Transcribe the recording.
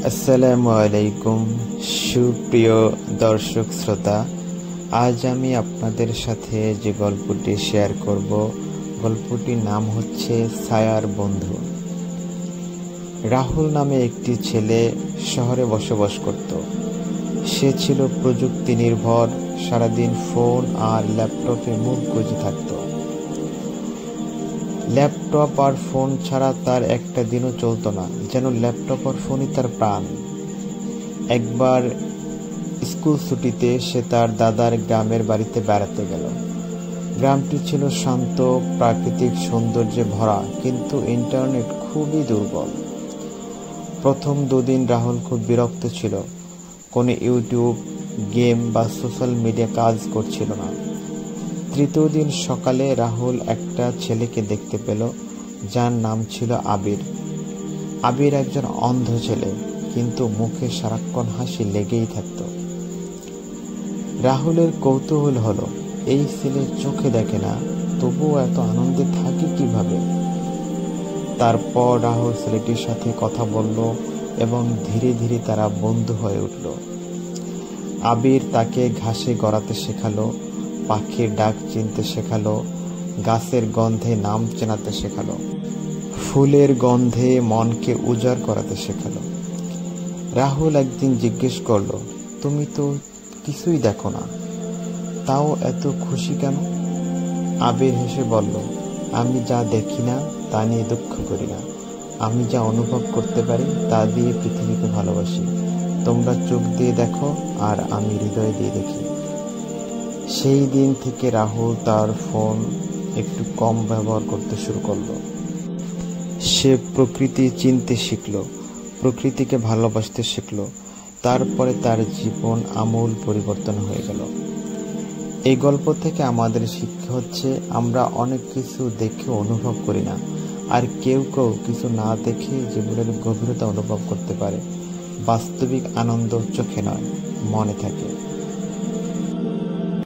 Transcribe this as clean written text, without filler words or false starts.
আসসালামু আলাইকুম সুপ্রিয় দর্শক শ্রোতা, আজ আমি আপনাদের সাথে যে গল্পটি শেয়ার করব, গল্পটির নাম হচ্ছে ছায়ার বন্ধু। রাহুল নামে একটি ছেলে শহরে বসবাস করত। সে ছিল প্রযুক্তি নির্ভর, সারাদিন ফোন আর ল্যাপটপে মুখ গুজে থাকত। ল্যাপটপ আর ফোন ছাড়া তার একটা দিনও চলতো না, যেন ল্যাপটপ আর ফোনই তার প্রাণ। একবার স্কুল ছুটিতে সে তার দাদার গ্রামের বাড়িতে বেড়াতে গেল। গ্রামটি ছিল শান্ত, প্রাকৃতিক সৌন্দর্যে ভরা, কিন্তু ইন্টারনেট খুবই দুর্বল। প্রথম দুদিন রাহুল খুব বিরক্ত ছিল। কোনো ইউটিউব, গেম বা সোশ্যাল মিডিয়া কাজ করছিল না। তৃতীয় দিন সকালে রাহুল একটা ছেলেকে দেখতে পেল, যার নাম ছিল আবির। আবির একজন অন্ধ ছেলে, কিন্তু মুখে সারাক্ষণ হাসি লেগেই থাকত। রাহুলের কৌতূহল হলো, এই ছেলে চোখে দেখে না, তবুও এত আনন্দে থাকে কিভাবে? তারপর রাহুল ছেলেটির সাথে কথা বলল এবং ধীরে ধীরে তারা বন্ধু হয়ে উঠল। আবির তাকে ঘাসে গড়াতে শেখালো, পাখির ডাক চিনতে শেখালো, গাছের গন্ধে নাম চেনাতে শেখালো, ফুলের গন্ধে মনকে উজাড় করাতে শেখালো। রাহুল একদিন জিজ্ঞেস করলো, তুমি তো কিছুই দেখো না, তাও এত খুশি কেন? আবির হেসে বলল, আমি যা দেখি না তা নিয়ে দুঃখ করি না, আমি যা অনুভব করতে পারি তা দিয়ে পৃথিবীকে ভালোবাসি। তোমরা চোখ দিয়ে দেখো আর আমি হৃদয় দিয়ে দেখি। সেই দিন থেকে রাহুল তার ফোন একটু কম ব্যবহার করতে শুরু করলো। সে প্রকৃতি চিনতে শিখলো, প্রকৃতিকে ভালোবাসতে শিখলো। তারপরে তার জীবন আমূল পরিবর্তন হয়ে গেল। এই গল্প থেকে আমাদের শিক্ষা হচ্ছে, আমরা অনেক কিছু দেখে অনুভব করি না, আর কেউ কেউ কিছু না দেখে জীবনের গভীরতা অনুভব করতে পারে। বাস্তবিক আনন্দ চোখে নয়, মনে থাকে।